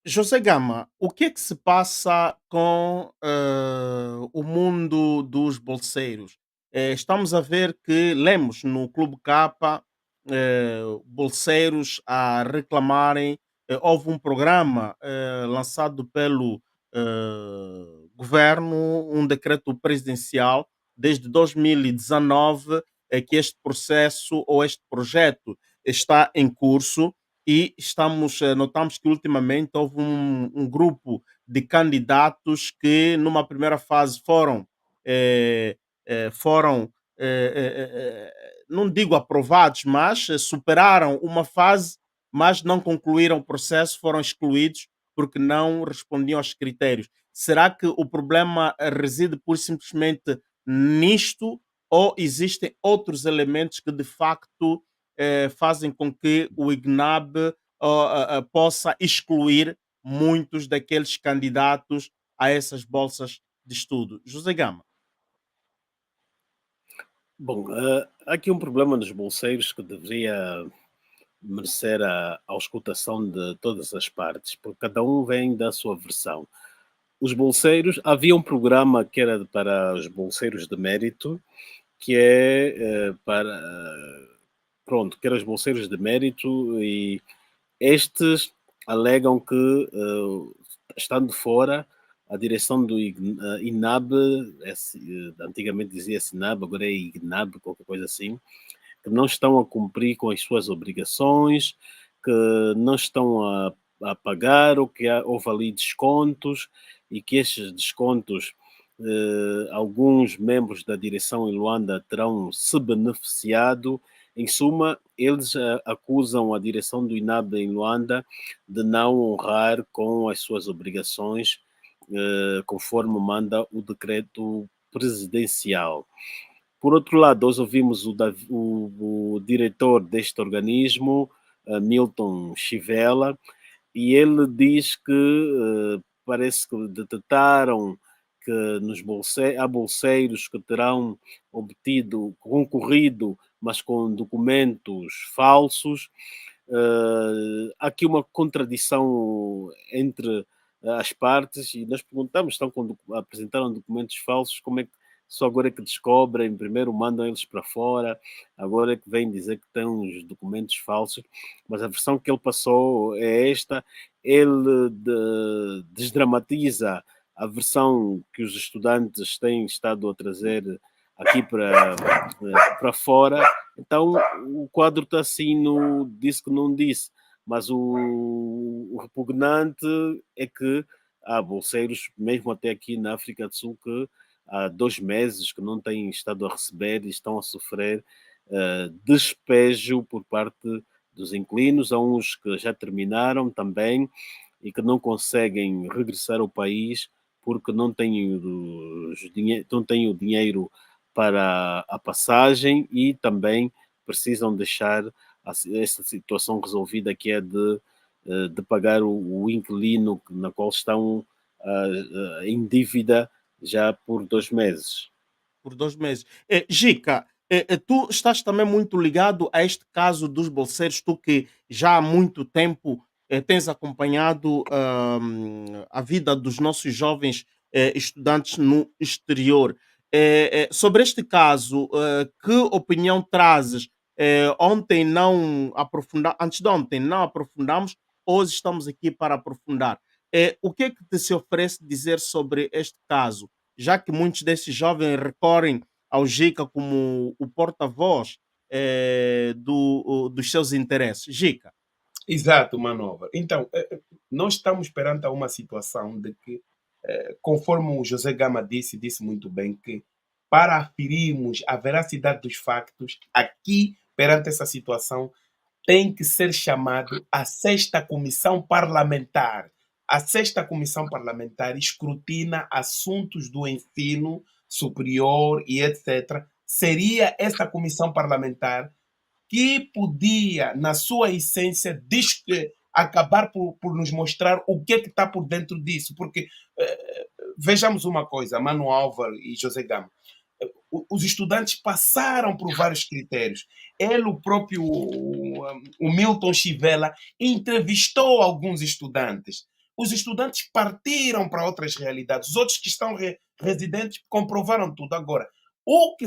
José Gama, o que é que se passa com o mundo dos bolseiros? Estamos a ver que lemos no Clube Capa bolseiros a reclamarem. Houve um programa lançado pelo governo, um decreto presidencial desde 2019, que este processo ou este projeto está em curso e notamos que ultimamente houve um grupo de candidatos que numa primeira fase eh, foram não digo aprovados, mas superaram uma fase, mas não concluíram o processo, foram excluídos porque não respondiam aos critérios. Será que o problema reside por simplesmente nisto ou existem outros elementos que de facto fazem com que o IGNAB possa excluir muitos daqueles candidatos a essas bolsas de estudo? José Gama. Bom, há aqui um problema nos bolseiros que deveria merecer a auscultação de todas as partes, porque cada um vem da sua versão. Os bolseiros, havia um programa que era para os bolseiros de mérito, que é pronto, que eram os bolseiros de mérito e estes alegam que, estando fora, a direção do INAB, antigamente dizia SINAB, agora é IGNAB, qualquer coisa assim, que não estão a cumprir com as suas obrigações, que não estão a pagar, ou que houve ali descontos e que estes descontos, alguns membros da direção em Luanda terão se beneficiado. Em suma, eles acusam a direção do INAB em Luanda de não honrar com as suas obrigações, conforme manda o decreto presidencial. Por outro lado, nós ouvimos o diretor deste organismo, Milton Chivela, e ele diz que parece que detectaram que há bolseiros que terão obtido, concorrido, mas com documentos falsos. Há aqui uma contradição entre as partes e nós perguntamos, então, quando apresentaram documentos falsos, como é que só agora é que descobrem, primeiro mandam eles para fora, agora é que vêm dizer que têm os documentos falsos, mas a versão que ele passou é esta, ele desdramatiza a versão que os estudantes têm estado a trazer aqui para fora, então o quadro está assim no disse que não disse, mas o repugnante é que há bolseiros, mesmo até aqui na África do Sul, que há 2 meses que não têm estado a receber e estão a sofrer despejo por parte dos inquilinos. Há uns que já terminaram também e que não conseguem regressar ao país porque não têm o dinheiro para a passagem e também precisam deixar essa situação resolvida, que é de pagar o inquilino na qual estão em dívida já por 2 meses. Por 2 meses. Gica, tu estás também muito ligado a este caso dos bolseiros, tu que já há muito tempo, tens acompanhado, a vida dos nossos jovens, estudantes no exterior. Sobre este caso, que opinião trazes? Ontem não aprofunda antes de ontem não aprofundamos, hoje estamos aqui para aprofundar. O que é que te se oferece dizer sobre este caso? Já que muitos desses jovens recorrem ao Gica como o porta-voz dos seus interesses. Gica. Exato, Manova. Então, nós estamos perante a uma situação de que, conforme o José Gama disse muito bem, que para aferirmos a veracidade dos factos, aqui, perante essa situação, tem que ser chamado a sexta comissão parlamentar. A sexta comissão parlamentar escrutina assuntos do ensino superior e etc. Seria essa comissão parlamentar que podia, na sua essência, acabar por nos mostrar o que está por dentro disso. Porque vejamos uma coisa, Mano Álvaro e José Gama, os estudantes passaram por vários critérios. Ele, o próprio o Milton Chivela, entrevistou alguns estudantes. os estudantes partiram para outras realidades. Os outros que estão residentes comprovaram tudo. Agora, o que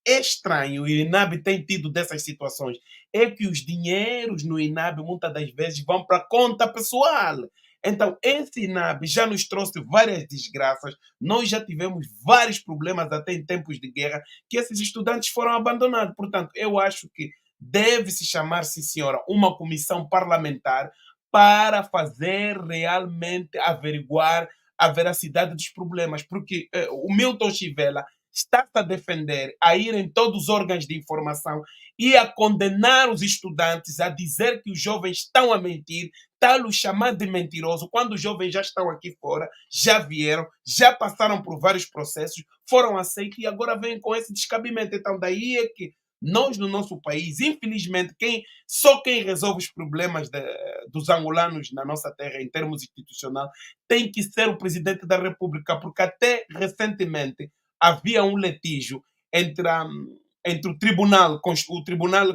é estranho e o INAB tem tido dessas situações é que os dinheiros no INAB muitas das vezes vão para a conta pessoal. Então, esse INAB já nos trouxe várias desgraças, nós já tivemos vários problemas até em tempos de guerra, que esses estudantes foram abandonados. Portanto, eu acho que deve-se chamar, sim senhora, uma comissão parlamentar para fazer realmente averiguar a veracidade dos problemas, porque o Milton Chivela está-se a defender, a ir em todos os órgãos de informação e a condenar os estudantes, a dizer que os jovens estão a mentir, está-los chamando de mentiroso, quando os jovens já estão aqui fora, já vieram, já passaram por vários processos, foram aceitos e agora vêm com esse descabimento. Então, daí é que nós, no nosso país, infelizmente, só quem resolve os problemas dos angolanos na nossa terra, em termos institucionais, tem que ser o presidente da República, porque até recentemente havia um litígio entre o Tribunal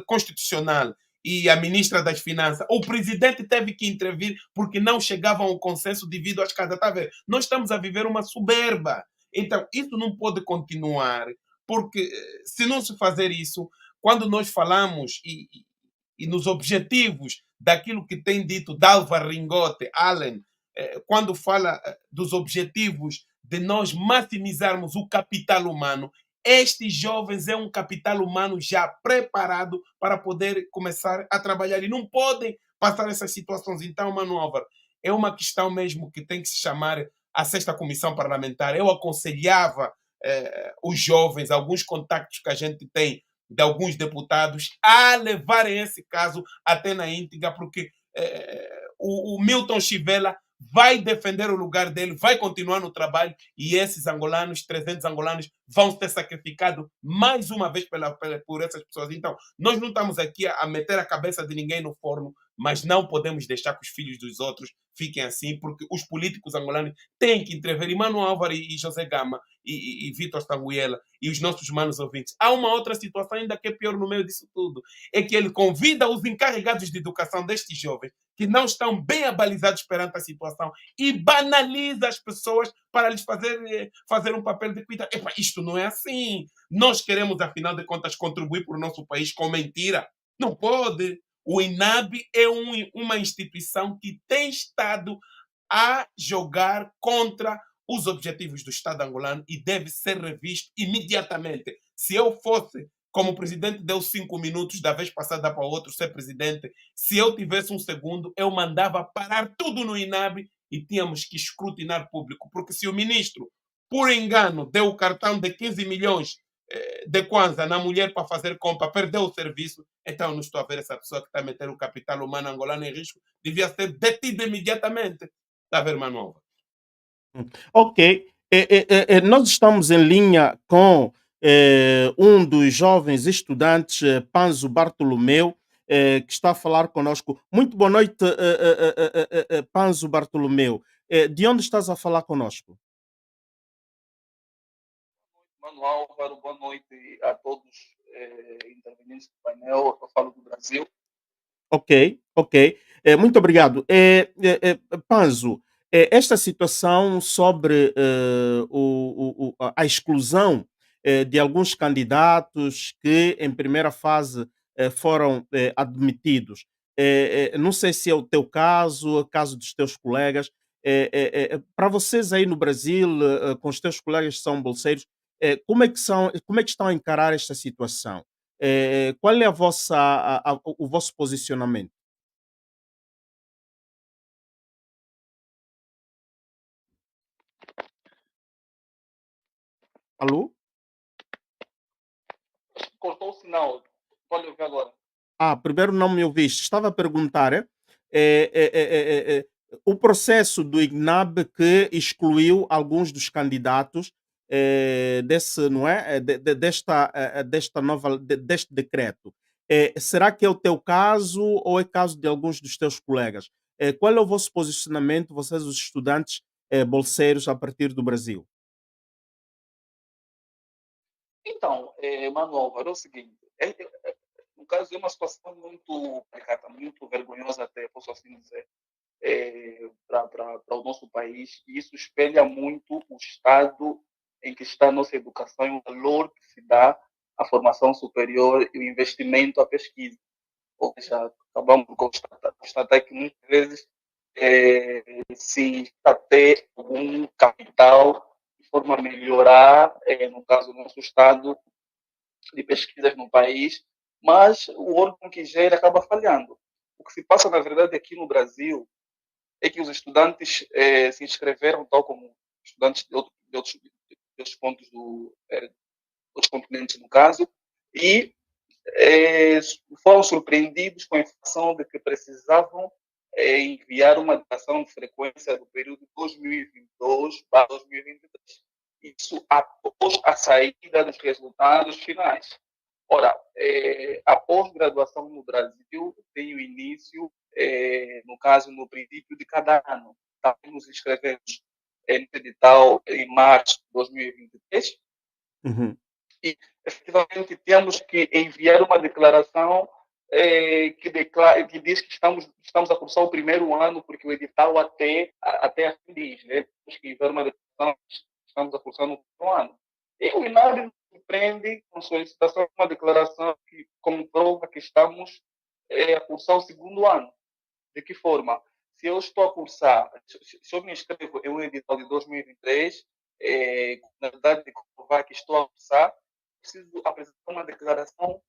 Constitucional e a ministra das Finanças. O presidente teve que intervir porque não chegavam a um consenso devido às casas. Tá a ver? Nós estamos a viver uma soberba. Então, isso não pode continuar, porque se não se fazer isso, quando nós falamos e nos objetivos daquilo que tem dito Dalva Ringote Allen, quando fala dos objetivos de nós maximizarmos o capital humano, estes jovens é um capital humano já preparado para poder começar a trabalhar e não podem passar essas situações. Então, Mano Álvaro, é uma questão mesmo que tem que se chamar a sexta comissão parlamentar. Eu aconselhava os jovens, alguns contactos que a gente tem de alguns deputados, a levarem esse caso até na íntegra, porque o Milton Chivela vai defender o lugar dele, vai continuar no trabalho e esses angolanos, 300 angolanos, vão ser sacrificados mais uma vez por essas pessoas. Então, nós não estamos aqui a meter a cabeça de ninguém no forno, mas não podemos deixar que os filhos dos outros fiquem assim, porque os políticos angolanos têm que intervir. E Mano Álvaro e José Gama e Vitor Sanguiela e os nossos manos ouvintes. Há uma outra situação ainda que é pior no meio disso tudo. É que ele convida os encarregados de educação destes jovens que não estão bem abalizados perante a situação e banaliza as pessoas para lhes fazer um papel de cuidado. Epa, isto não é assim. Nós queremos, afinal de contas, contribuir para o nosso país com mentira. Não pode. O INAB é uma instituição que tem estado a jogar contra os objetivos do Estado angolano e deve ser revisto imediatamente. Se eu fosse, como o presidente deu 5 minutos da vez passada para o outro ser presidente, se eu tivesse um segundo, eu mandava parar tudo no INAB e tínhamos que escrutinar público. Porque se o ministro, por engano, deu o cartão de 15 milhões de Kwanza na mulher para fazer compra, perdeu o serviço, então não estou a ver essa pessoa que está a meter o capital humano angolano em risco, devia ser detida imediatamente. Está a ver, Manuel? Ok. Nós estamos em linha com um dos jovens estudantes, Panzo Bartolomeu, que está a falar conosco. Muito boa noite, Panzo Bartolomeu. De onde estás a falar conosco? Mano Álvaro, boa noite a todos intervenientes do painel. Eu falo do Brasil. Ok, ok. Muito obrigado. Panzo, esta situação sobre a exclusão de alguns candidatos que em primeira fase foram admitidos. Não sei se é o teu caso, o caso dos teus colegas. Para vocês aí no Brasil, com os teus colegas que são bolseiros, como é que estão a encarar esta situação? Qual é o vosso posicionamento? Alô? Cortou o sinal. Pode ouvir agora. Primeiro não me ouviste. Estava a perguntar, o processo do IGNAB que excluiu alguns dos candidatos desse, não é? Desta nova, deste decreto. Será que é o teu caso ou é caso de alguns dos teus colegas? Qual é o vosso posicionamento, vocês, os estudantes bolseiros, a partir do Brasil? Então, Mano Álvaro, é o seguinte. No caso, é uma situação muito complicada, muito vergonhosa até, posso assim dizer. para o nosso país, e isso espelha muito o estado em que está a nossa educação e o valor que se dá à formação superior e o investimento à pesquisa. Ou seja, acabamos de constatar que muitas vezes se está a ter algum capital de forma a melhorar, no caso do nosso estado, de pesquisas no país, mas o órgão que gera acaba falhando. O que se passa, na verdade, aqui no Brasil é que os estudantes se inscreveram, tal como estudantes de outros pontos outros continentes, no caso, e foram surpreendidos com a informação de que precisavam enviar uma declaração de frequência do período 2022 para 2023. Isso após a saída dos resultados finais. Ora, a pós-graduação no Brasil tem o início, no caso, no princípio de cada ano. Então, nos inscrevemos no edital em março de 2023 Uhum. e, efetivamente, temos que enviar uma declaração que diz que estamos a cursar o primeiro ano, porque o edital até assim diz, né? Temos que enviar uma declaração que estamos a cursar no primeiro ano. E o INAB nos surpreende com solicitação de uma declaração que comprova que estamos a cursar o segundo ano. De que forma? Se eu estou a cursar, se eu me inscrevo em um edital de 2023, na verdade, de comprovar que estou a cursar, preciso apresentar uma declaração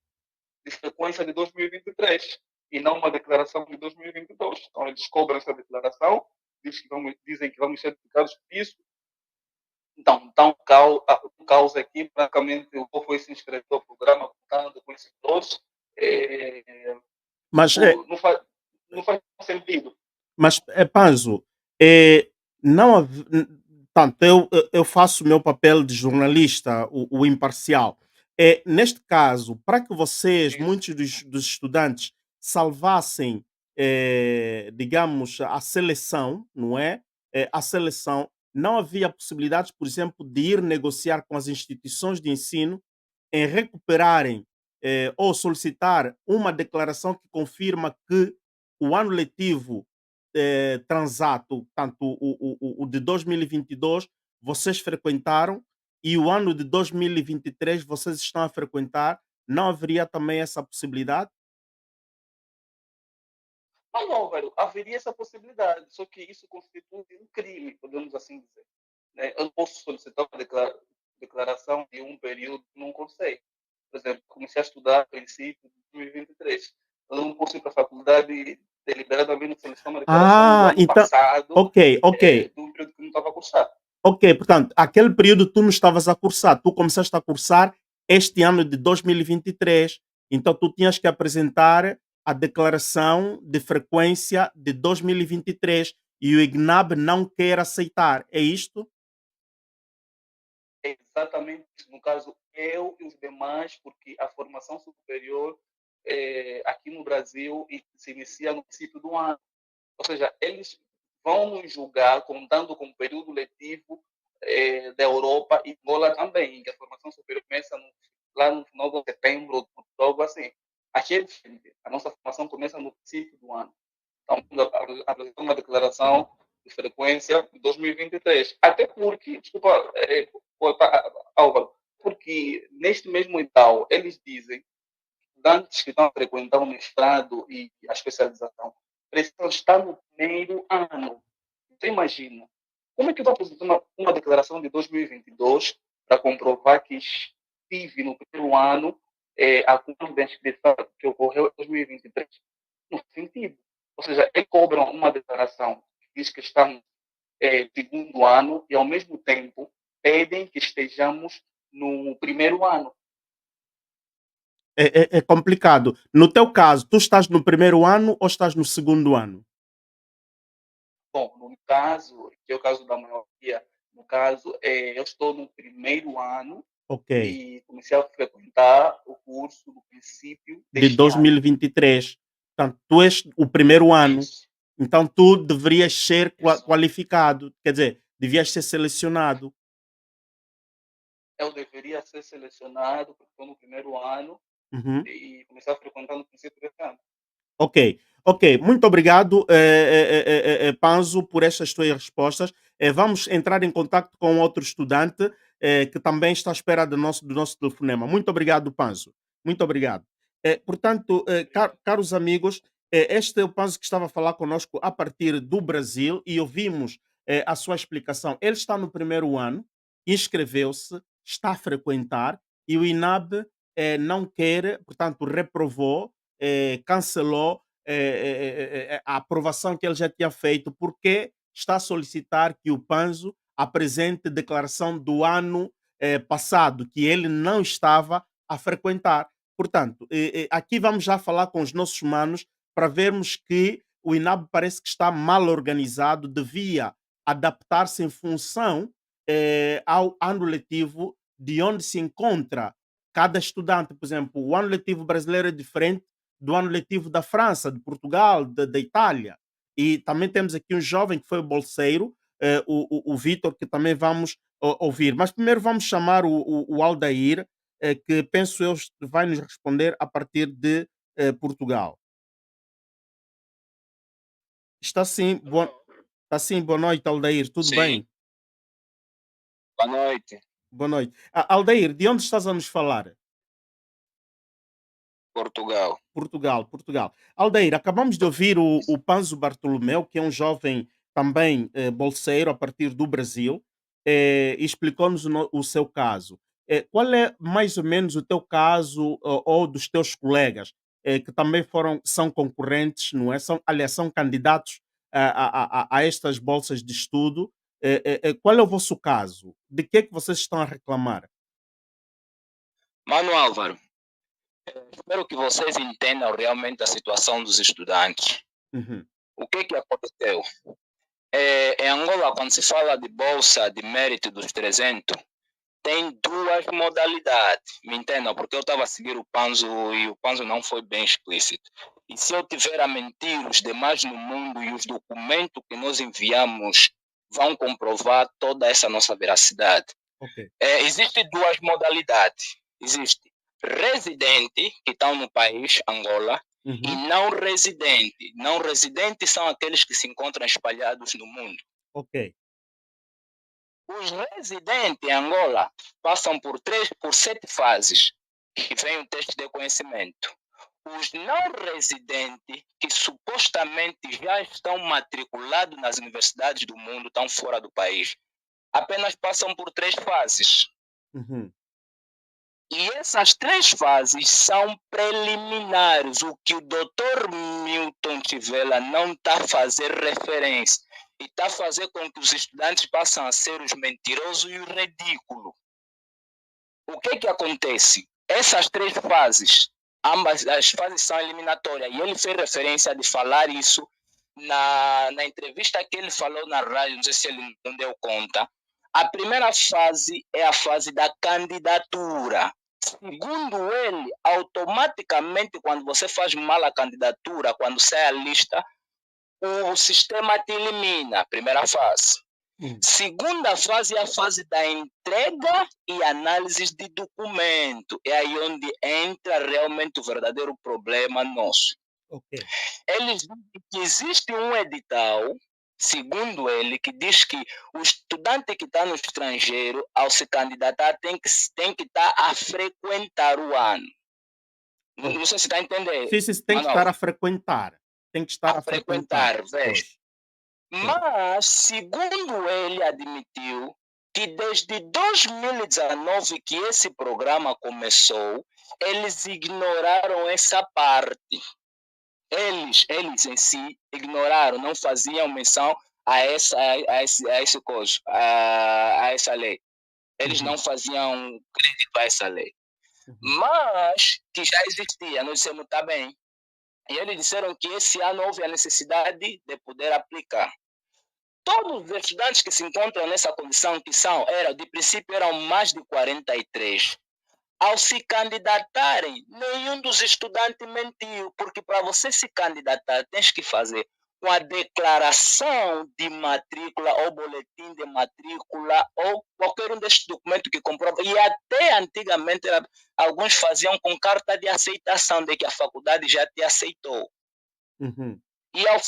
de frequência de 2023 e não uma declaração de 2022. Então, eles cobram essa declaração, dizem que vamos ser certificados por isso. Então o caos aqui, praticamente, o povo foi se inscrever ao programa contando com esses dois. Mas Não faz sentido. Mas, Panzo, não tanto eu faço o meu papel de jornalista, o imparcial. Neste caso, para que vocês, muitos dos estudantes, salvassem, digamos, a seleção, não é? A seleção, não havia possibilidade, por exemplo, de ir negociar com as instituições de ensino em recuperarem ou solicitar uma declaração que confirma que o ano letivo transato, tanto o de 2022, vocês frequentaram e o ano de 2023 vocês estão a frequentar, não haveria também essa possibilidade? Não, velho, haveria essa possibilidade, só que isso constitui um crime, podemos assim dizer. Né? Eu não posso solicitar uma declaração de um período que não cursei. Por exemplo, comecei a estudar a princípio de 2023. Eu não posso ir para a faculdade deliberadamente solicitar uma declaração do ano Então, passado, ok. de um período que não estava a cursar. Ok, portanto, aquele período tu não estavas a cursar, tu começaste a cursar este ano de 2023, então tu tinhas que apresentar a declaração de frequência de 2023 e o IGNAB não quer aceitar, é isto? É exatamente isso. No caso, eu e os demais, porque a formação superior aqui no Brasil se inicia no princípio do ano. Ou seja, eles vão nos julgar contando com o período letivo da Europa e Angola também, que a formação superior começa lá no final de setembro, ou algo assim. Aqui é diferente. A nossa formação começa no princípio do ano. Então, apresentar uma declaração de frequência de 2023. Até porque, desculpa, Álvaro, porque neste mesmo edital eles dizem estudantes que estão a frequentar o mestrado e a especialização precisam estar no primeiro ano. Então, imagina, como é que eu vou apresentar uma declaração de 2022 para comprovar que estive no primeiro ano a curso da inscrição que ocorreu em 2023? Não faz sentido. Ou seja, eles cobram uma declaração que diz que estamos segundo ano e, ao mesmo tempo, pedem que estejamos no primeiro ano. É complicado. No teu caso, tu estás no primeiro ano ou estás no segundo ano? Bom, no caso, que é o caso da maioria, no caso, eu estou no primeiro ano Ok. e comecei a frequentar o curso no princípio De deste ano. 2023. Portanto, tu és o primeiro ano. Isso, Então tu deverias ser isso. qualificado, quer dizer, devias ser selecionado. Eu deveria ser selecionado porque estou no primeiro ano Uhum. e comecei a frequentar no princípio deste ano. Ok, Ok, muito obrigado, Panzo, por estas tuas respostas. Vamos entrar em contato com outro estudante que também está à espera do nosso telefonema. Muito obrigado, Panzo. Muito obrigado. Portanto, caros amigos, este é o Panzo que estava a falar conosco a partir do Brasil e ouvimos a sua explicação. Ele está no primeiro ano, inscreveu-se, está a frequentar e o INAB não quer, portanto, reprovou, cancelou a aprovação que ele já tinha feito, porque está a solicitar que o Panzo apresente declaração do ano passado, que ele não estava a frequentar. Portanto, aqui vamos já falar com os nossos manos para vermos que o INAB parece que está mal organizado, devia adaptar-se em função ao ano letivo de onde se encontra cada estudante. Por exemplo, o ano letivo brasileiro é diferente do ano letivo da França, de Portugal, da Itália. E também temos aqui um jovem que foi bolseiro, o Vitor, que também vamos ouvir. Mas primeiro vamos chamar o Aldair, que penso eu vai nos responder a partir de Portugal. Está sim, está sim, boa noite, Aldair, tudo Sim, bem? boa noite, Boa noite. Aldair, de onde estás a nos falar? Portugal. Portugal, Portugal. Aldeir, acabamos de ouvir o Panzo Bartolomeu, que é um jovem também bolseiro a partir do Brasil, e explicou-nos o seu caso. Qual é mais ou menos o teu caso ou dos teus colegas que também são concorrentes, não é? Aliás, são candidatos a estas bolsas de estudo. Qual é o vosso caso? De que é que vocês estão a reclamar? Mano Álvaro, espero que vocês entendam realmente a situação dos estudantes. Uhum. O que aconteceu? Em Angola, quando se fala de bolsa de mérito dos 300, tem duas modalidades, me entendam? Porque eu estava a seguir o Panzo e o Panzo não foi bem explícito. E se eu tiver a mentir, os demais no mundo e os documentos que nós enviamos vão comprovar toda essa nossa veracidade. Ok. Existem duas modalidades. Existe residente, que estão no país, Angola, e não residente. Não residentes são aqueles que se encontram espalhados no mundo. Ok. Os residentes em Angola passam por 7 fases, que vem o teste de conhecimento. Os não residentes, que supostamente já estão matriculados nas universidades do mundo, estão fora do país, apenas passam por 3 fases. Uhum. E essas 3 fases são preliminares, o que o Dr. Milton Tivela não está a fazer referência. E está a fazer com que os estudantes passem a ser os mentirosos e os ridículos. O que acontece? Essas 3 fases, ambas as fases são eliminatórias. E ele fez referência de falar isso na entrevista que ele falou na rádio, não sei se ele não deu conta. A primeira fase é a fase da candidatura. Segundo ele, automaticamente, quando você faz mal a candidatura, quando sai a lista, o sistema te elimina. Primeira fase. Segunda fase é a fase da entrega e análise de documento. É aí onde entra realmente o verdadeiro problema nosso. Ok. Ele diz que existe um edital, segundo ele, que diz que o estudante que está no estrangeiro, ao se candidatar, tem que estar a frequentar o ano. Não sei se está a entender. Sim, tem que estar a frequentar. Tem que estar a frequentar. Veja. Mas, segundo ele admitiu, que desde 2019 que esse programa começou, eles ignoraram essa parte. Eles em si ignoraram, não faziam menção a essa lei. Eles não faziam crédito a essa lei. Mas que já existia, nós dissemos, tá bem. E eles disseram que esse ano houve a necessidade de poder aplicar. Todos os estudantes que se encontram nessa condição, de princípio eram mais de 43. Ao se candidatarem, nenhum dos estudantes mentiu, porque para você se candidatar, tens que fazer uma declaração de matrícula ou boletim de matrícula ou qualquer um destes documentos que comprova. E até antigamente, alguns faziam com carta de aceitação de que a faculdade já te aceitou. E ao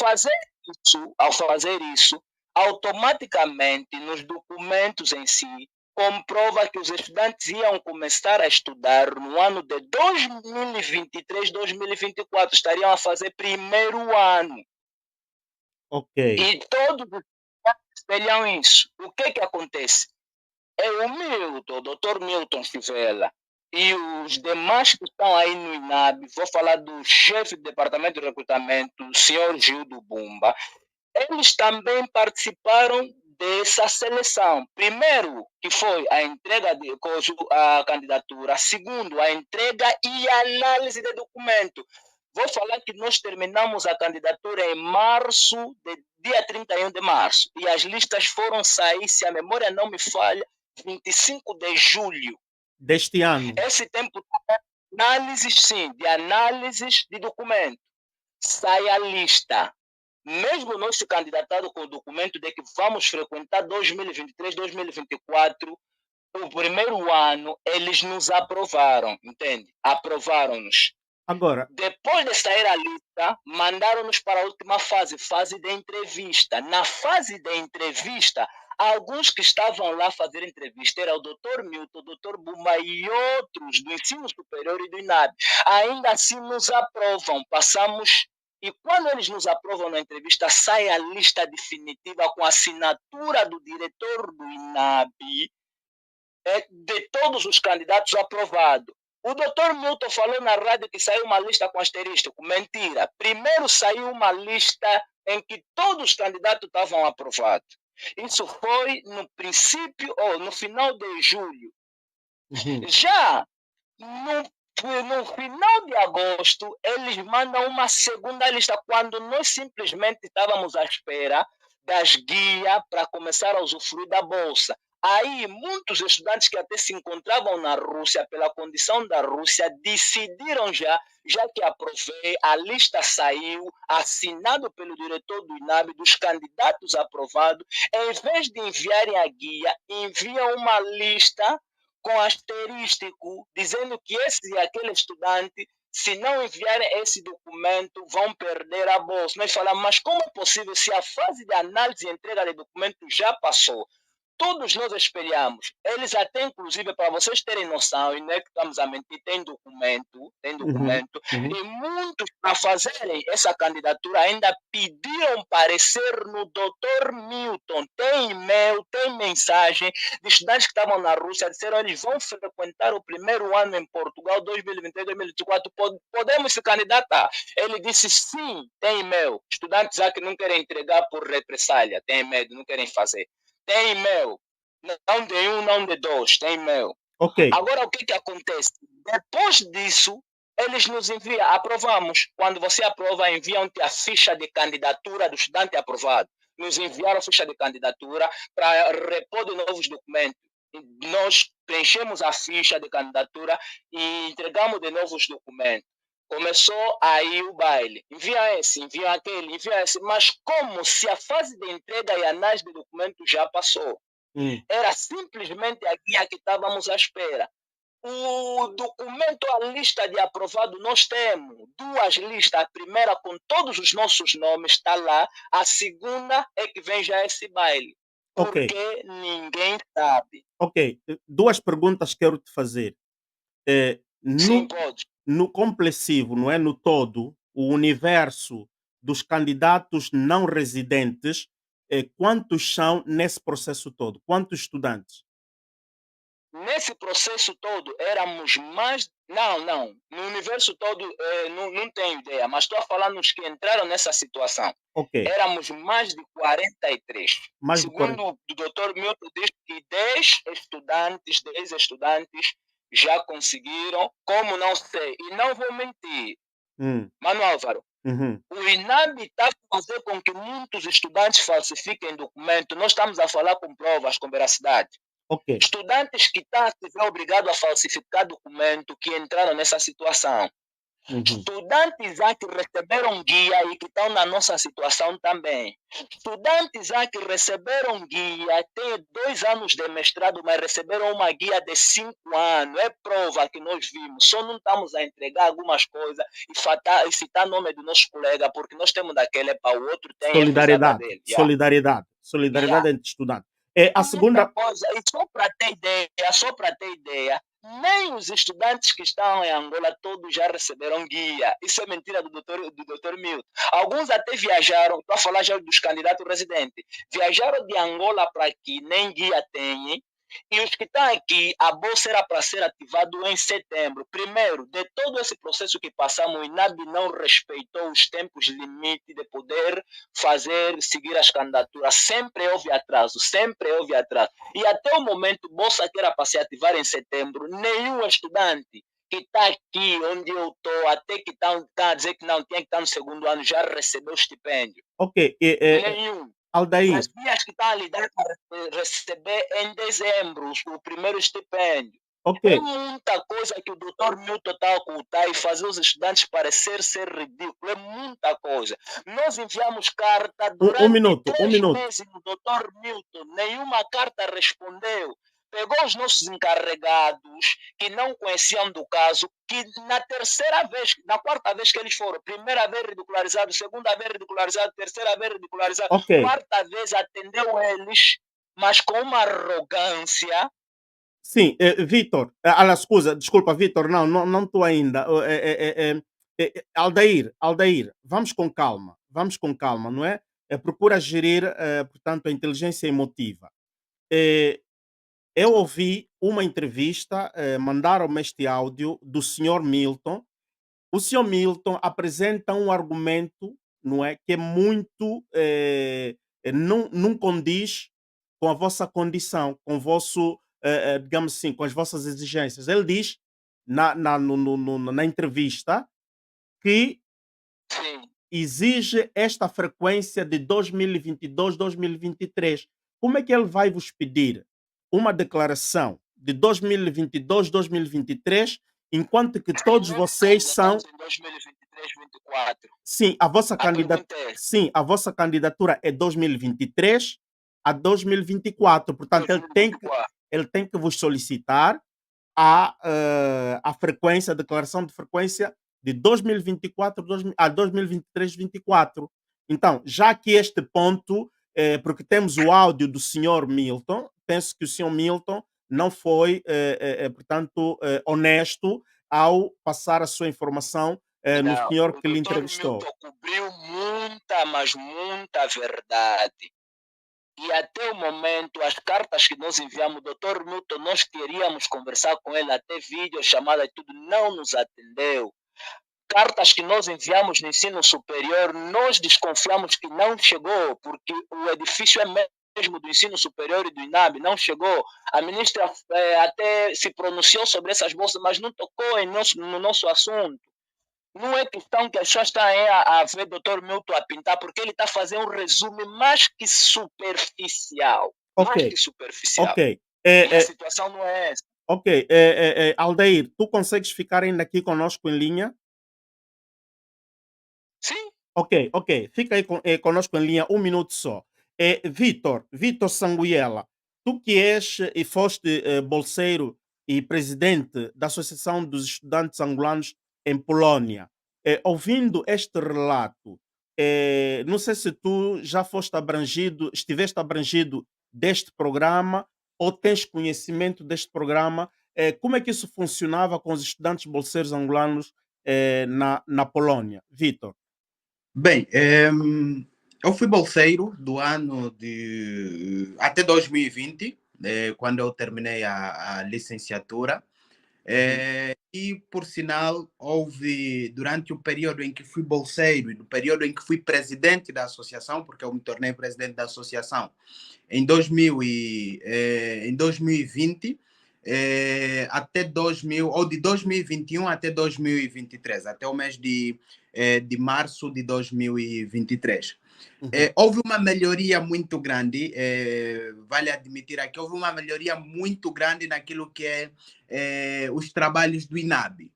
fazer isso, automaticamente nos documentos em si, comprova que os estudantes iam começar a estudar no ano de 2023, 2024, estariam a fazer primeiro ano. Ok. E todos os estudantes espelham isso. O que acontece? É o Milton, o Dr. Milton Fivela, e os demais que estão aí no INAB, vou falar do chefe do departamento de recrutamento, o senhor Gildo Bumba, eles também participaram dessa seleção. Primeiro, que foi a entrega de a candidatura. Segundo, a entrega e análise de documento. Vou falar que nós terminamos a candidatura em março, dia 31 de março. E as listas foram sair, se a memória não me falha, 25 de julho. Deste ano? Esse tempo de análises, sim, de análises de documento. Sai a lista. Mesmo nós se candidatado com o documento de que vamos frequentar 2023, 2024, o primeiro ano, eles nos aprovaram, entende? Aprovaram-nos. Agora, depois de sair a lista, mandaram-nos para a última fase, fase de entrevista. Na fase de entrevista, alguns que estavam lá a fazer entrevista, era o Dr. Milton, o Dr. Bumba e outros do ensino superior e do INAB. Ainda assim nos aprovam, passamos. E quando eles nos aprovam na entrevista, sai a lista definitiva com a assinatura do diretor do INAB, de todos os candidatos aprovados. O doutor Milton falou na rádio que saiu uma lista com asterístico. Mentira. Primeiro saiu uma lista em que todos os candidatos estavam aprovados. Isso foi no princípio, ou no final de julho. Já no final de agosto, eles mandam uma segunda lista, quando nós simplesmente estávamos à espera das guias para começar a usufruir da bolsa. Aí, muitos estudantes que até se encontravam na Rússia, pela condição da Rússia, decidiram já que aprovei, a lista saiu, assinado pelo diretor do INAB, dos candidatos aprovados, em vez de enviarem a guia, enviam uma lista com asterístico, dizendo que esse e aquele estudante, se não enviarem esse documento, vão perder a bolsa. Nós falamos, mas como é possível se a fase de análise e entrega de documento já passou? Todos nós espelhamos. Eles até, inclusive, para vocês terem noção, e não é que estamos a mentir, tem documento, e muitos, para fazerem essa candidatura, ainda pediram parecer no Dr. Milton. Tem e-mail, tem mensagem de estudantes que estavam na Rússia, disseram que eles vão frequentar o primeiro ano em Portugal, 2023, 2024, podemos se candidatar? Ele disse sim, tem e-mail. Estudantes já que não querem entregar por represália, tem medo, não querem fazer. Tem e-mail. Não de um, não de dois. Tem e-mail. Ok. Agora, o que acontece? Depois disso, eles nos enviam, aprovamos. Quando você aprova, enviam-te a ficha de candidatura do estudante aprovado. Nos enviaram a ficha de candidatura para repor de novos documentos. Nós preenchemos a ficha de candidatura e entregamos de novos documentos. Começou aí o baile. Envia esse, envia aquele, envia esse. Mas como se a fase de entrega e análise de documento já passou? Era simplesmente a guia que estávamos à espera. O documento, a lista de aprovado, nós temos duas listas. A primeira com todos os nossos nomes está lá. A segunda é que vem já esse baile. Porque ninguém sabe. Ok. Duas perguntas quero te fazer. Sim, pode. No complessivo, não é? No todo, o universo dos candidatos não residentes, quantos são nesse processo todo? Quantos estudantes? Nesse processo todo, éramos mais... Não. No universo todo, não tenho ideia, mas estou a falar nos que entraram nessa situação. Ok. Éramos mais de 43. Segundo o doutor Milton, diz que 10 estudantes já conseguiram, como não sei. E não vou mentir, Mano Álvaro, o INAB está a fazer com que muitos estudantes falsifiquem documentos. Nós estamos a falar com provas, com veracidade. Okay. Estudantes que estão obrigados a falsificar documento, que entraram nessa situação. Uhum. Estudantes há que receberam guia e que estão na nossa situação também. Estudantes há que receberam guia, têm 2 anos de mestrado, mas receberam uma guia de 5 anos. É prova que nós vimos. Só não estamos a entregar algumas coisas e citar nome do nosso colega, porque nós temos daquele para o outro, tem Solidariedade, dele. solidariedade entre estudantes. A segunda coisa, e só para ter ideia, nem os estudantes que estão em Angola todos já receberam guia. Isso é mentira do doutor Milton. Alguns até viajaram, para falar já dos candidatos residentes, viajaram de Angola para aqui, nem guia têm. E os que estão aqui, a bolsa era para ser ativado em setembro. Primeiro, de todo esse processo que passamos, o INAB não respeitou os tempos limite de poder seguir as candidaturas. Sempre houve atraso. E até o momento, bolsa que era para se ativar em setembro, nenhum estudante que está aqui onde eu estou, até que está a dizer que não tinha que estar no segundo ano, já recebeu estipêndio. Ok. Nenhum. Aldair, As minhas que estão a lidar para receber em dezembro o primeiro estipêndio. ok. É muita coisa que o doutor Milton está a ocultar e fazer os estudantes parecer ser ridículo. É muita coisa. Nós enviamos carta durante minuto. 3 meses no doutor Milton. Nenhuma carta respondeu. Pegou os nossos encarregados que não conheciam do caso, que na quarta vez que eles foram, primeira vez ridicularizado, segunda vez ridicularizado, terceira vez ridicularizado, Ok. quarta vez atendeu eles, mas com uma arrogância. Sim, Vitor, scusa, desculpa, Vitor, não estou ainda. Aldair, vamos com calma, não é? Procura gerir, portanto, a inteligência emotiva. Eu ouvi uma entrevista, mandaram-me este áudio do senhor Milton. O senhor Milton apresenta um argumento, não é? Que é muito, não condiz com a vossa condição, com o vosso, digamos assim, com as vossas exigências. Ele diz na entrevista que Sim. exige esta frequência de 2022, 2023. Como é que ele vai vos pedir uma declaração de 2022, 2023, enquanto que todos vocês são... Estamos em 2023, 2024. Sim, A pergunta é, sim, a vossa candidatura é 2023 a 2024. Portanto, 2024. ele tem que vos solicitar a frequência, a declaração de frequência de 2024 a 2023, 2024. Então, já que este ponto, porque temos o áudio do senhor Milton, penso que o senhor Milton não foi, portanto, honesto ao passar a sua informação no Não, senhor o que lhe doutor entrevistou. Milton cobriu muita, mas muita verdade. E até o momento, as cartas que nós enviamos, o doutor Milton, nós queríamos conversar com ele, até vídeo, chamada e tudo, não nos atendeu. Cartas que nós enviamos no ensino superior, nós desconfiamos que não chegou, porque o edifício é mesmo do ensino superior e do INAB, não chegou. A ministra até se pronunciou sobre essas bolsas, mas não tocou no nosso assunto. Não é questão que as pessoas estão a ver o doutor Milton a pintar, porque ele está fazendo um resumo mais que superficial. Ok. Mais que superficial. Ok. E a situação não é essa. Ok. Aldair, tu consegues ficar ainda aqui conosco em linha? Sim. Ok. Fica aí conosco em linha 1 minuto só. Vitor Sanguiela, tu que és e foste bolseiro e presidente da Associação dos Estudantes Angolanos em Polónia, ouvindo este relato, não sei se tu já estiveste abrangido deste programa ou tens conhecimento deste programa, como é que isso funcionava com os estudantes bolseiros angolanos na Polónia? Vitor. Bem, eu fui bolseiro do ano de até 2020, quando eu terminei a licenciatura. E, por sinal, houve, durante o período em que fui bolseiro e no período em que fui presidente da associação, porque eu me tornei presidente da associação em 2020, até 2000, ou de 2021 até 2023, até o mês de março de 2023. Houve uma melhoria muito grande, vale admitir aqui, houve uma melhoria muito grande naquilo que é os trabalhos do INAB.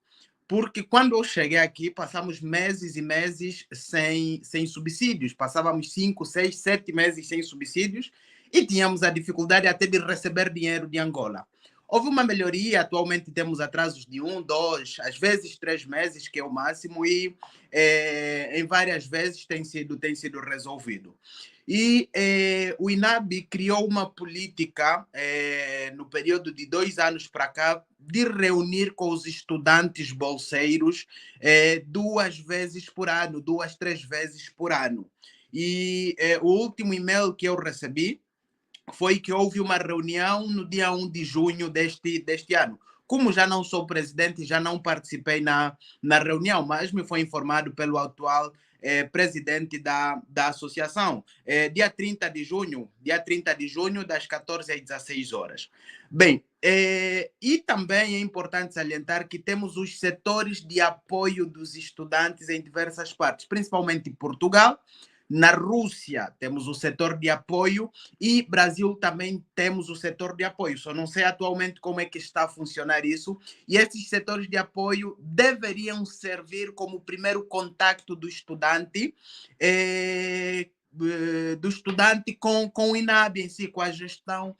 porque quando eu cheguei aqui, passamos meses e meses sem subsídios. Passávamos 5, 6, 7 meses sem subsídios e tínhamos a dificuldade até de receber dinheiro de Angola. Houve uma melhoria, atualmente temos atrasos de 1, 2, às vezes 3 meses, que é o máximo, e em várias vezes tem sido resolvido. E o INAB criou uma política no período de 2 anos para cá de reunir com os estudantes bolseiros 2 vezes por ano, 2, 3 vezes por ano. E o último e-mail que eu recebi foi que houve uma reunião no dia 1 de junho deste ano. Como já não sou presidente, já não participei na reunião, mas me foi informado pelo atual presidente da associação, dia 30 de junho, das 14 às 16 horas. Bem, e também é importante salientar que temos os setores de apoio dos estudantes em diversas partes, principalmente em Portugal. Na Rússia temos o setor de apoio e Brasil também temos o setor de apoio. Só não sei atualmente como é que está a funcionar isso. E esses setores de apoio deveriam servir como primeiro contacto do estudante com o INAB em si, com a gestão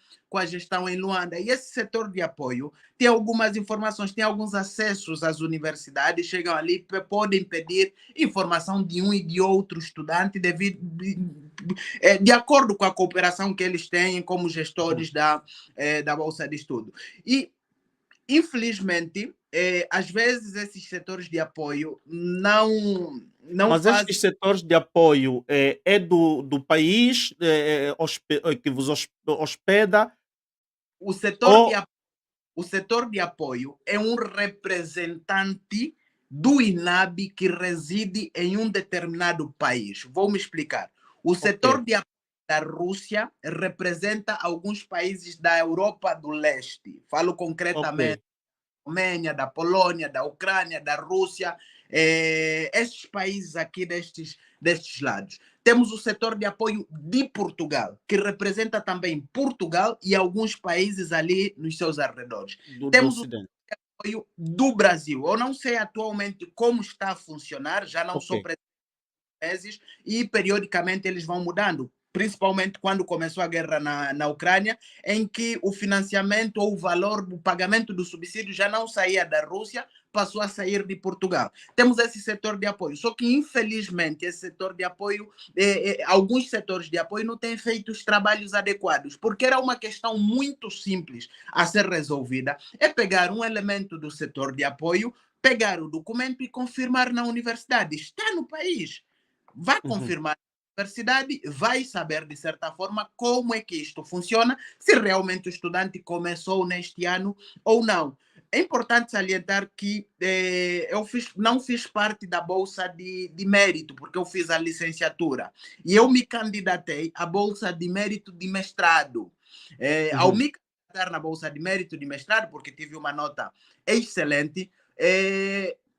em Luanda. E esse setor de apoio tem algumas informações, tem alguns acessos às universidades, chegam ali, podem pedir informação de um e de outro estudante de acordo com a cooperação que eles têm como gestores da Bolsa de Estudo. E, infelizmente, às vezes esses setores de apoio não Mas fazem... estes setores de apoio é do país que vos hospeda O setor ou... O setor de apoio é um representante do INAB que reside em um determinado país. Vou me explicar. O setor de apoio da Rússia representa alguns países da Europa do Leste. Falo concretamente da Romênia, da Polônia, da Ucrânia, da Rússia, esses países aqui destes lados. Temos o setor de apoio de Portugal, que representa também Portugal e alguns países ali nos seus arredores. Temos o setor de apoio do Brasil. Eu não sei atualmente como está a funcionar, já não sou presidente meses e periodicamente eles vão mudando, principalmente quando começou a guerra na Ucrânia, em que o financiamento ou o valor do pagamento do subsídio já não saía da Rússia, passou a sair de Portugal. Temos esse setor de apoio, só que infelizmente esse setor de apoio, alguns setores de apoio não têm feito os trabalhos adequados, porque era uma questão muito simples a ser resolvida, é pegar um elemento do setor de apoio, pegar o documento e confirmar na universidade, está no país. Vai confirmar na universidade, vai saber, de certa forma, como é que isto funciona, se realmente o estudante começou neste ano ou não. É importante salientar que eu não fiz parte da Bolsa de Mérito, porque eu fiz a licenciatura. E eu me candidatei à Bolsa de Mérito de mestrado. Ao me candidatar na Bolsa de Mérito de mestrado, porque tive uma nota excelente,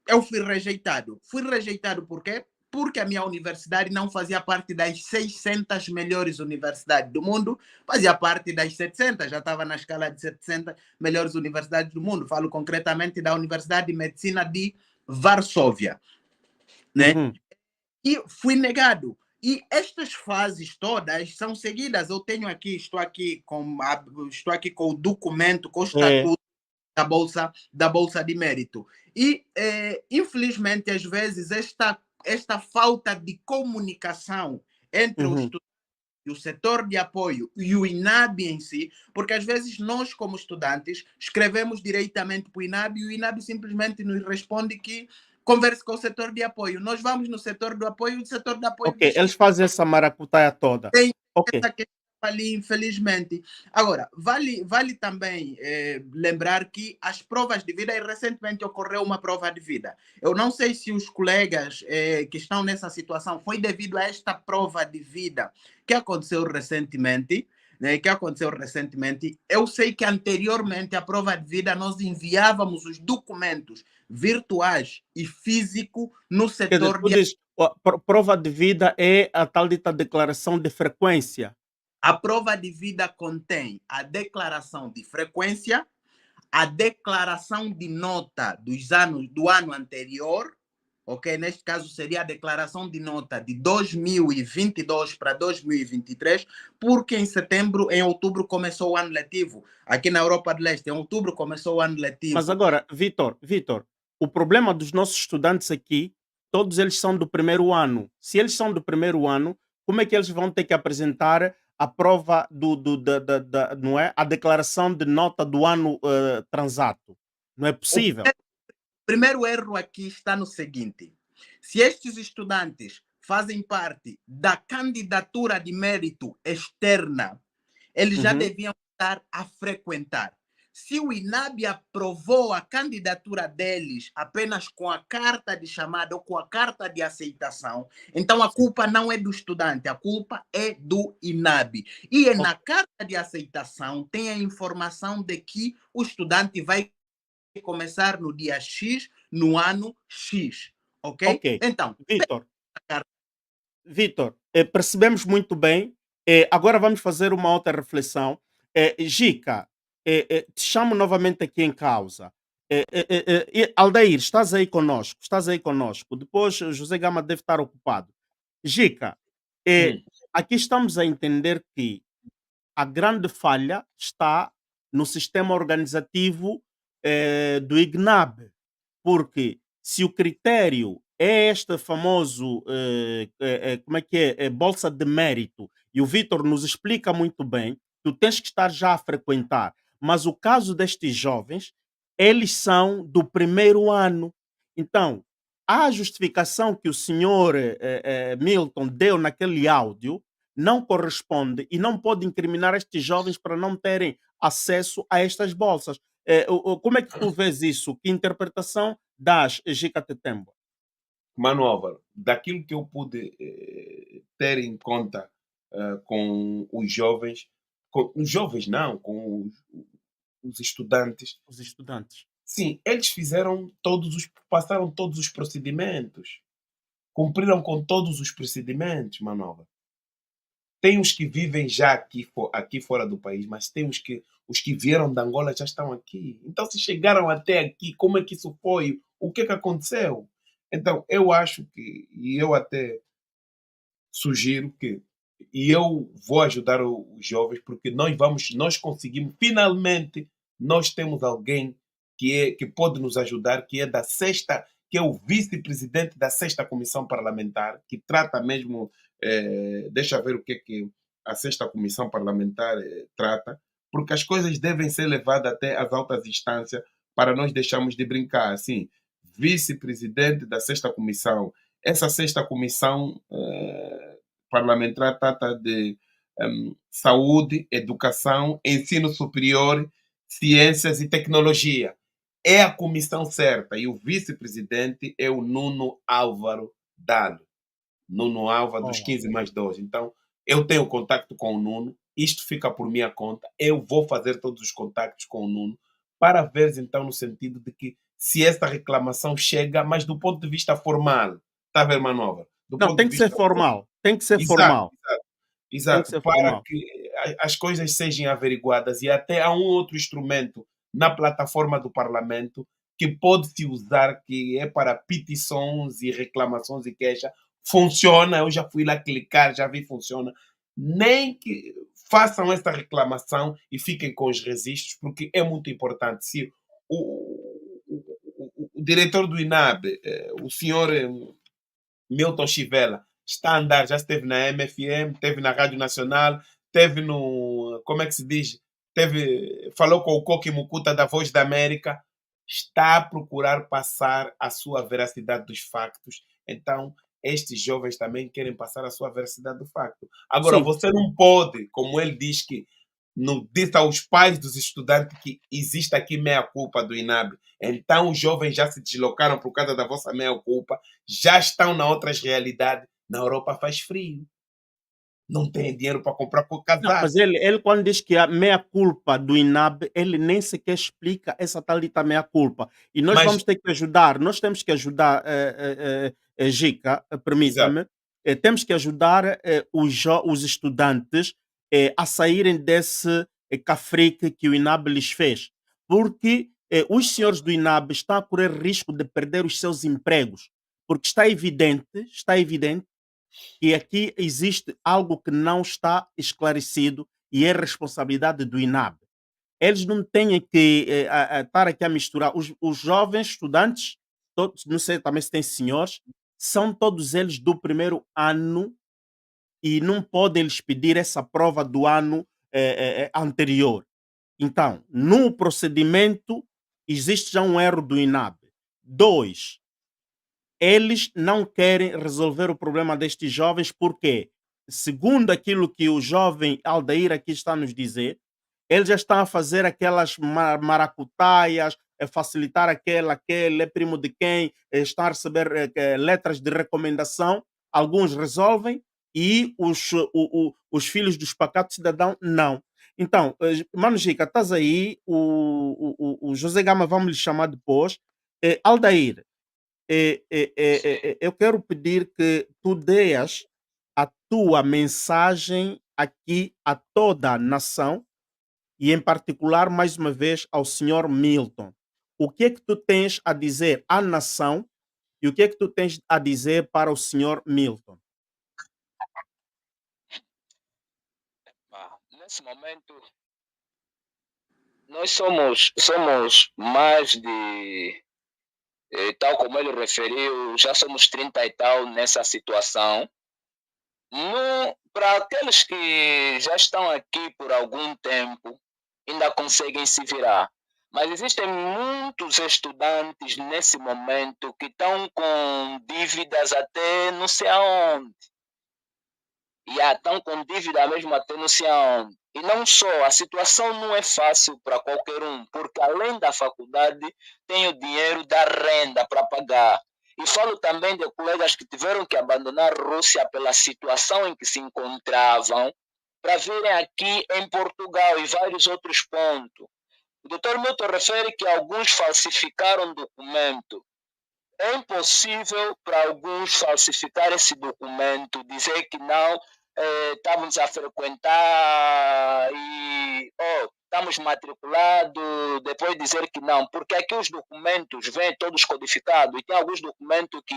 eu fui rejeitado. Fui rejeitado por quê? Porque a minha universidade não fazia parte das 600 melhores universidades do mundo, fazia parte das 700, já estava na escala de 700 melhores universidades do mundo. Falo concretamente da Universidade de Medicina de Varsóvia, né? E fui negado. E estas fases todas são seguidas. Eu tenho aqui, estou aqui com o documento, com o estatuto da Bolsa de Mérito. E, infelizmente, às vezes, esta falta de comunicação entre o estudante e o setor de apoio e o INAB em si, porque às vezes nós, como estudantes, escrevemos diretamente para o INAB e o INAB simplesmente nos responde que converse com o setor de apoio. Nós vamos no setor do apoio e o setor de apoio... eles fazem essa maracutaia toda. Tem essa questão ali, infelizmente. Agora, vale também lembrar que as provas de vida, e recentemente ocorreu uma prova de vida. Eu não sei se os colegas que estão nessa situação foi devido a esta prova de vida que aconteceu recentemente. Eu sei que anteriormente à prova de vida nós enviávamos os documentos virtuais e físicos no setor de... Prova de vida é a tal dita declaração de frequência. A prova de vida contém a declaração de frequência, a declaração de nota do ano anterior, ok? Neste caso seria a declaração de nota de 2022 para 2023, porque em outubro começou o ano letivo. Aqui na Europa do Leste, em outubro começou o ano letivo. Mas agora, Vitor, o problema dos nossos estudantes aqui, todos eles são do primeiro ano. Se eles são do primeiro ano, como é que eles vão ter que apresentar a prova não é? A declaração de nota do ano transato? Não é possível. O primeiro erro aqui está no seguinte: se estes estudantes fazem parte da candidatura de mérito externa, eles já deviam estar a frequentar. Se o INAB aprovou a candidatura deles apenas com a carta de chamada ou com a carta de aceitação, então a culpa não é do estudante, a culpa é do INAB. E na carta de aceitação tem a informação de que o estudante vai começar no dia X, no ano X. Ok? Então, Vitor, percebemos muito bem. Agora vamos fazer uma outra reflexão. Gica, te chamo novamente aqui em causa. Aldair, estás aí conosco? Depois o José Gama deve estar ocupado. Gica, aqui estamos a entender que a grande falha está no sistema organizativo do IGNAB, porque se o critério é este famoso, como é que é, bolsa de mérito, e o Vitor nos explica muito bem, tu tens que estar já a frequentar, mas o caso destes jovens, eles são do primeiro ano. Então, a justificação que o senhor Milton deu naquele áudio não corresponde e não pode incriminar estes jovens para não terem acesso a estas bolsas. Como é que tu vês isso? Que interpretação das, Gica Tetembo? Mano Álvaro, daquilo que eu pude ter em conta com os jovens, com os estudantes. Os estudantes. Sim, eles passaram todos os procedimentos, cumpriram com todos os procedimentos, Mano Álvaro. Tem os que vivem já aqui fora do país, mas tem os que vieram da Angola já estão aqui. Então, se chegaram até aqui, como é que isso foi? O que é que aconteceu? Então, eu acho que, e eu até sugiro que, e eu vou ajudar os jovens, porque nós conseguimos, finalmente, nós temos alguém que pode nos ajudar, que é o vice-presidente da 6ª Comissão Parlamentar, que trata mesmo, deixa ver o que é que a 6ª Comissão Parlamentar trata, porque as coisas devem ser levadas até as altas instâncias para nós deixarmos de brincar. Assim, vice-presidente da 6ª Comissão. Essa 6ª Comissão Parlamentar trata de saúde, educação, ensino superior, ciências e tecnologia. É a comissão certa e o vice-presidente é o Nuno Álvaro Dalo. Nuno Álvaro dos 15 mais 2. Então, eu tenho contato com o Nuno, isto fica por minha conta, eu vou fazer todos os contactos com o Nuno para ver, então, no sentido de que se essa reclamação chega, mas do ponto de vista formal, está a ver, Manova? Não, tem que ser formal. Tem que ser formal. Exato, para que as coisas sejam averiguadas e até há um outro instrumento na plataforma do Parlamento que pode-se usar, que é para petições e reclamações e queixas. Funciona, eu já fui lá clicar, já vi, funciona. Nem que façam essa reclamação e fiquem com os registros, porque é muito importante. Se o diretor do INAB, o senhor Milton Chivela, está a andar, já esteve na MFM, esteve na Rádio Nacional, esteve no, como é que se diz, falou com o Coqui Mucuta da Voz da América, está a procurar passar a sua veracidade dos factos. Então, estes jovens também querem passar a sua veracidade do facto. Agora, você não pode, como ele diz que disse aos pais dos estudantes que existe aqui meia-culpa do INAB. Então, os jovens já se deslocaram por causa da vossa meia-culpa, já estão na outras realidades. Na Europa faz frio. Não tem dinheiro para comprar por casaco. Não, mas ele, quando diz que a meia-culpa do INAB, ele nem sequer explica essa talita meia-culpa. E nós vamos ter que ajudar, nós temos que ajudar, Gica, permita-me, temos que ajudar os estudantes a saírem desse cafrique que o INAB lhes fez. porque os senhores do INAB estão a correr risco de perder os seus empregos, porque está evidente que aqui existe algo que não está esclarecido e é responsabilidade do INAB. Eles não têm que estar aqui a misturar. Os jovens estudantes, todos, não sei também se tem senhores, são todos eles do primeiro ano e não podem eles pedir essa prova do ano anterior. Então, no procedimento, existe já um erro do INAB. 2, eles não querem resolver o problema destes jovens porque, segundo aquilo que o jovem Aldair aqui está a nos dizer, eles já estão a fazer aquelas maracutaias, facilitar aquele é primo de quem, está a receber letras de recomendação. Alguns resolvem e os filhos dos pacatos cidadão não. Então, Mano Gica, estás aí, o José Gama, vamos lhe chamar depois. Aldair, eu quero pedir que tu dês a tua mensagem aqui a toda a nação e, em particular, mais uma vez, ao senhor Milton. O que é que tu tens a dizer à nação e o que é que tu tens a dizer para o senhor Milton? Nesse momento, nós somos mais de, tal como ele referiu, já somos 30 e tal nessa situação. Para aqueles que já estão aqui por algum tempo, ainda conseguem se virar. Mas existem muitos estudantes nesse momento que estão com dívidas até não sei aonde. E estão com dívida mesmo até não sei aonde. E não só, a situação não é fácil para qualquer um, porque além da faculdade, tem o dinheiro da renda para pagar. E falo também de colegas que tiveram que abandonar a Rússia pela situação em que se encontravam, para virem aqui em Portugal e vários outros pontos. O Dr. Milton refere que alguns falsificaram documento. É impossível para alguns falsificar esse documento, dizer que não, estamos a frequentar e estamos matriculados, depois dizer que não, porque aqui os documentos vêm todos codificados e tem alguns documentos que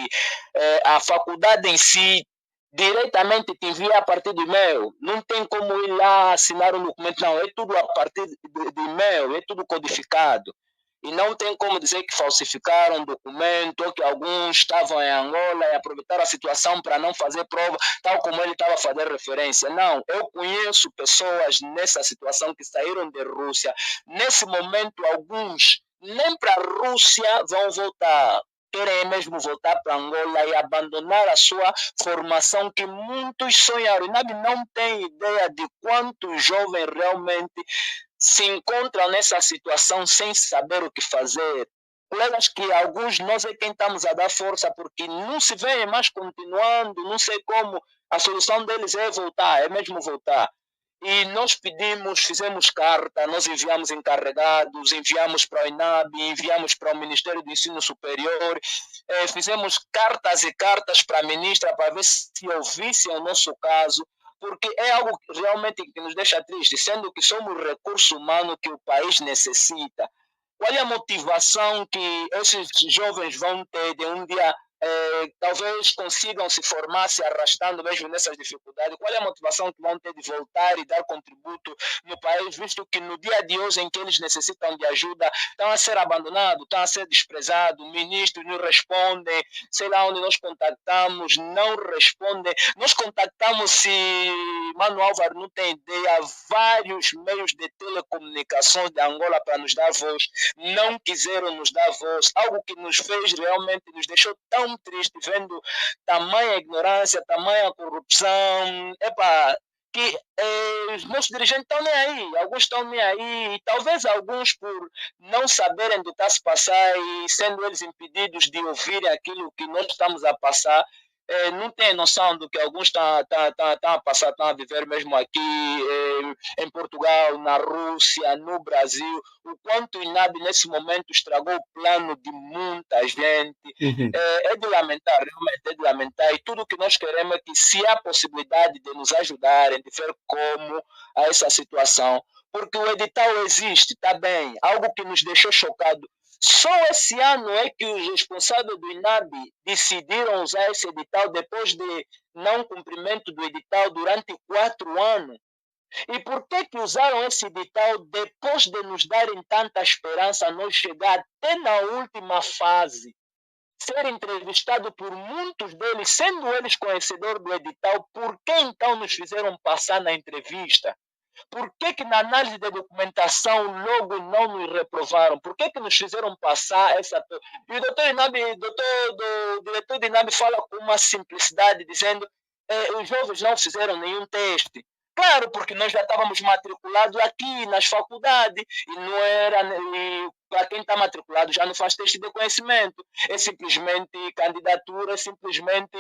a faculdade em si diretamente te envia a partir do e-mail. Não tem como ir lá assinar um documento, não, é tudo a partir de e-mail, é tudo codificado. E não tem como dizer que falsificaram documento ou que alguns estavam em Angola e aproveitaram a situação para não fazer prova, tal como ele estava a fazer referência. Não, eu conheço pessoas nessa situação que saíram da Rússia. Nesse momento, alguns nem para a Rússia vão voltar. Querem mesmo voltar para Angola e abandonar a sua formação que muitos sonharam. E não tem ideia de quantos jovens realmente se encontram nessa situação sem saber o que fazer. Colegas que alguns nós é quem estamos a dar força porque não se veem mais continuando, não sei como, a solução deles é voltar, é mesmo voltar. E nós pedimos, fizemos carta, nós enviamos encarregados, enviamos para o INAB, enviamos para o Ministério do Ensino Superior, fizemos cartas e cartas para a ministra para ver se ouvissem o nosso caso, porque é algo realmente que nos deixa triste, sendo que somos o recurso humano que o país necessita. Qual é a motivação que esses jovens vão ter de um dia talvez consigam se formar se arrastando mesmo nessas dificuldades? Qual é a motivação que vão ter de voltar e dar contributo no país, visto que no dia de hoje em que eles necessitam de ajuda, estão a ser abandonados, estão a ser desprezados, ministros não respondem, sei lá onde nós contactamos, não respondem. Nós contactamos, se Mano Álvaro não tem ideia, vários meios de telecomunicações de Angola para nos dar voz, não quiseram nos dar voz, algo que nos fez realmente, nos deixou tão triste vendo tamanha ignorância, tamanha corrupção, que os nossos dirigentes estão nem aí, alguns estão nem aí, e talvez alguns por não saberem do que está a se passar e sendo eles impedidos de ouvirem aquilo que nós estamos a passar, não têm noção do que alguns estão a passar, estão a viver mesmo aqui em Portugal, na Rússia, no Brasil, o quanto o INAB nesse momento estragou o plano de muita gente. É de lamentar, realmente é de lamentar, e tudo que nós queremos é que se há possibilidade de nos ajudarem, de ver como a essa situação, porque o edital existe, está bem, algo que nos deixou chocado. Só esse ano é que os responsáveis do INAB decidiram usar esse edital depois de não cumprimento do edital durante 4 anos. E por que usaram esse edital depois de nos darem tanta esperança a nós chegar até na última fase? Ser entrevistado por muitos deles, sendo eles conhecedores do edital, por que então nos fizeram passar na entrevista? Por que na análise da documentação logo não nos reprovaram? Por que nos fizeram passar essa... E o doutor Inabe, o diretor de Inabe fala com uma simplicidade, dizendo os jovens não fizeram nenhum teste. Claro, porque nós já estávamos matriculados aqui nas faculdades e não era... Para quem está matriculado já não faz teste de conhecimento. É simplesmente candidatura, é simplesmente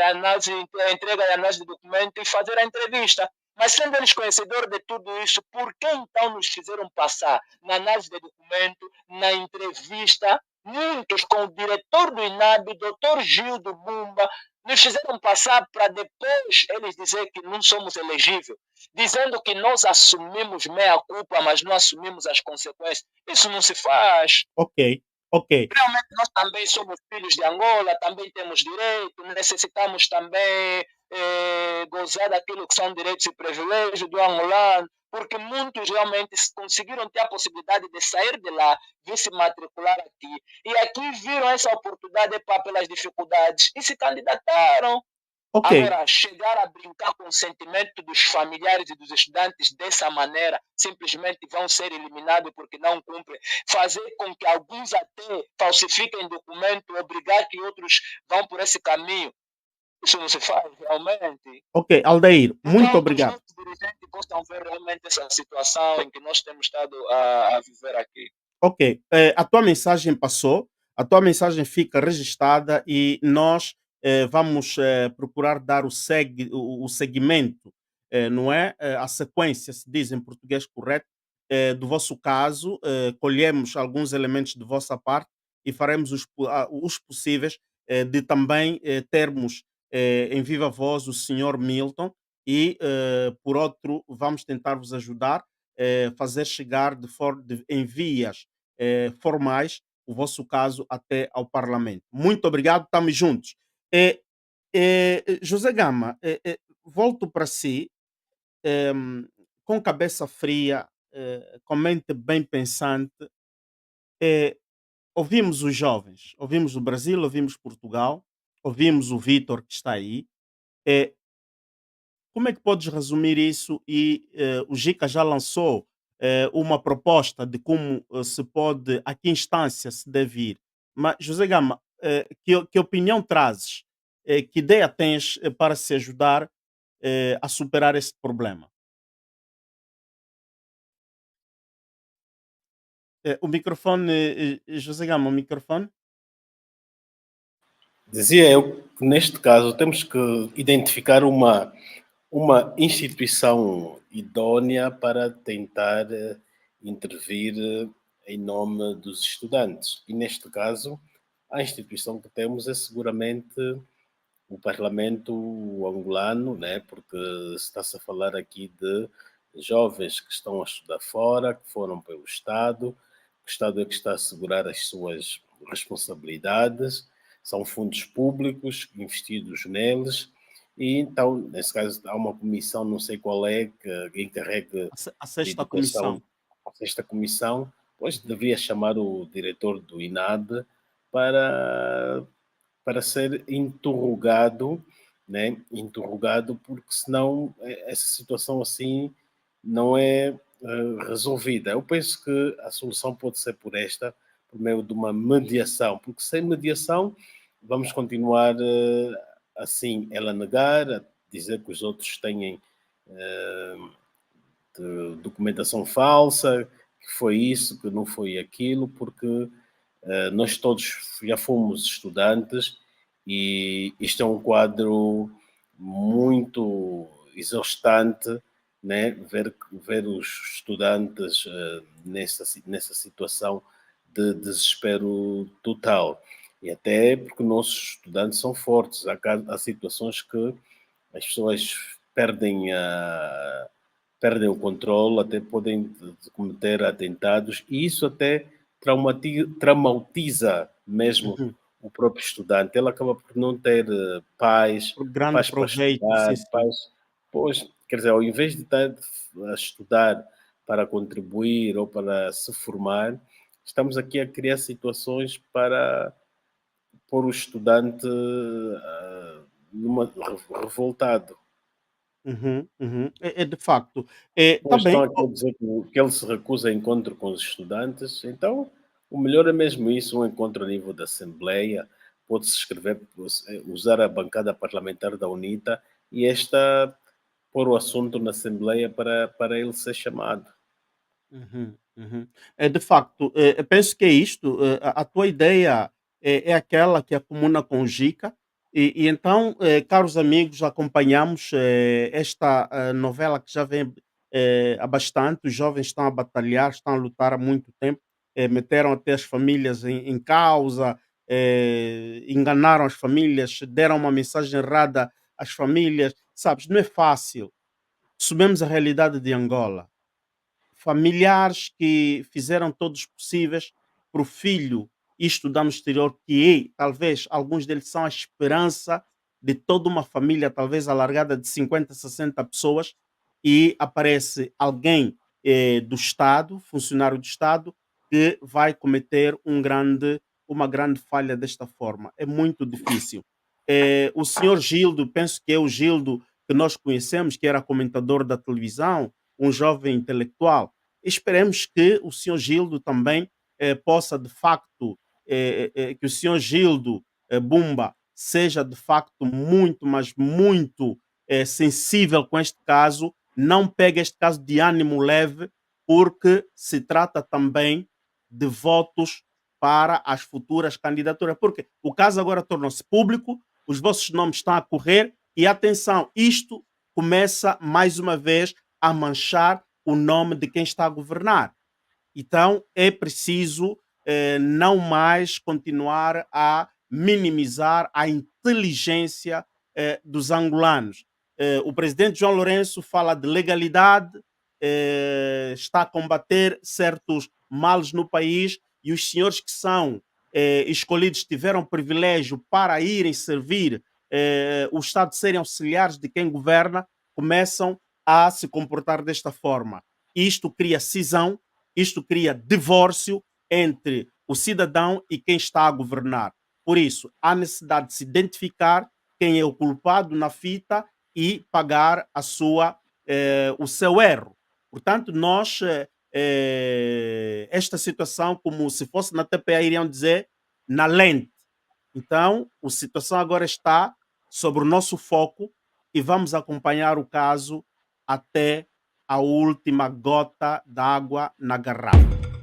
análise, entrega de análise de documento e fazer a entrevista. Mas sendo eles conhecedores de tudo isso, por que então nos fizeram passar na análise de documento, na entrevista, muitos com o diretor do INAB, o doutor Gil do Bumba, nos fizeram passar para depois eles dizer que não somos elegíveis, dizendo que nós assumimos meia culpa, mas não assumimos as consequências. Isso não se faz. Ok. Realmente nós também somos filhos de Angola, também temos direito, necessitamos também gozar daquilo que são direitos e privilégios do angolano, porque muitos realmente conseguiram ter a possibilidade de sair de lá, vir se matricular aqui, e aqui viram essa oportunidade pelas dificuldades e se candidataram. Ok. Agora, chegar a brincar com o sentimento dos familiares e dos estudantes dessa maneira, simplesmente vão ser eliminados porque não cumprem. Fazer com que alguns até falsifiquem documento, obrigar que outros vão por esse caminho. Isso não se faz realmente. Ok, Aldair, muito Então, obrigado. os nossos dirigentes possam ver realmente essa situação em que nós temos estado a viver aqui. Ok, a tua mensagem passou, a tua mensagem fica registrada e nós vamos procurar dar o seguimento, não é? A sequência, se diz em português correto, do vosso caso, colhemos alguns elementos de vossa parte e faremos os possíveis de também termos em viva voz o senhor Milton e, por outro, vamos tentar vos ajudar, fazer chegar em vias formais o vosso caso até ao Parlamento. Muito obrigado, estamos juntos. José Gama, volto para si, com cabeça fria, com mente bem pensante. eh, Ouvimos os jovens, ouvimos o Brasil, ouvimos Portugal, ouvimos o Vítor que está aí. Eh, Como é que podes resumir isso? E o Gica já lançou uma proposta de como se pode, a que instância se deve ir. Mas, José Gama, que opinião trazes? Que ideia tens para se ajudar a superar este problema? O microfone, José Gama, o microfone? Dizia eu que, neste caso, temos que identificar uma instituição idónea para tentar intervir em nome dos estudantes. E, neste caso, a instituição que temos é seguramente o Parlamento angolano, né? Porque está-se a falar aqui de jovens que estão a estudar fora, que foram pelo Estado, o Estado é que está a assegurar as suas responsabilidades, são fundos públicos investidos neles, e então, nesse caso, há uma comissão, não sei qual é, que encarregue A de sexta educação, comissão. esta comissão, pois devia chamar o diretor do INAB para ser interrogado, né? Interrogado, porque senão essa situação assim não é resolvida. Eu penso que a solução pode ser por meio de uma mediação, porque sem mediação vamos continuar assim, ela negar, a dizer que os outros têm documentação falsa, que foi isso, que não foi aquilo, porque nós todos já fomos estudantes e isto é um quadro muito exaustante, né? Ver os estudantes nessa situação de desespero total. E até porque nossos estudantes são fortes. Há situações que as pessoas perdem perdem o controle, até podem cometer atentados, e isso até traumatiza mesmo Uhum. o próprio estudante. Ele acaba por não ter paz, Por grande paz para proveito, sim, estudar, sim. paz. Pois, quer dizer, ao invés de estar a estudar para contribuir ou para se formar, estamos aqui a criar situações para pôr o estudante revoltado. Uhum, uhum. É de facto. É, tá Pois estão bem. aqui a dizer que ele se recusa a encontro com os estudantes, então o melhor é mesmo isso, um encontro a nível da Assembleia, pode-se escrever, usar a bancada parlamentar da UNITA e esta pôr o assunto na Assembleia para ele ser chamado. Uhum, uhum. É, de facto, eu penso que é isto. A tua ideia é aquela que é comuna com o Gica, e então, caros amigos, acompanhamos esta novela que já vem há bastante. Os jovens estão a batalhar, estão a lutar há muito tempo, meteram até as famílias em causa, enganaram as famílias, deram uma mensagem errada às famílias. Sabes, não é fácil. Subimos a realidade de Angola, familiares que fizeram todos os possíveis para o filho ir estudar no exterior, que talvez alguns deles são a esperança de toda uma família, talvez alargada de 50, 60 pessoas, e aparece alguém do Estado, funcionário do Estado, que vai cometer uma grande falha desta forma. É muito difícil. O senhor Gildo, penso que é o Gildo que nós conhecemos, que era comentador da televisão, um jovem intelectual. Esperemos que o senhor Gildo também possa, de facto, que o senhor Gildo Bumba seja, de facto, muito, mas muito sensível com este caso, não pegue este caso de ânimo leve, porque se trata também de votos para as futuras candidaturas. Porque o caso agora tornou-se público, os vossos nomes estão a correr, e atenção, isto começa mais uma vez a manchar o nome de quem está a governar. Então é preciso não mais continuar a minimizar a inteligência dos angolanos. O presidente João Lourenço fala de legalidade, está a combater certos males no país, e os senhores que são escolhidos tiveram privilégio para irem servir o Estado, serem auxiliares de quem governa, começam a se comportar desta forma. Isto cria cisão, isto cria divórcio entre o cidadão e quem está a governar. Por isso, há necessidade de se identificar quem é o culpado na fita e pagar o seu erro. Portanto, nós, esta situação, como se fosse na TPA, iriam dizer, na lente. Então, a situação agora está sobre o nosso foco e vamos acompanhar o caso até a última gota d'água na garrafa.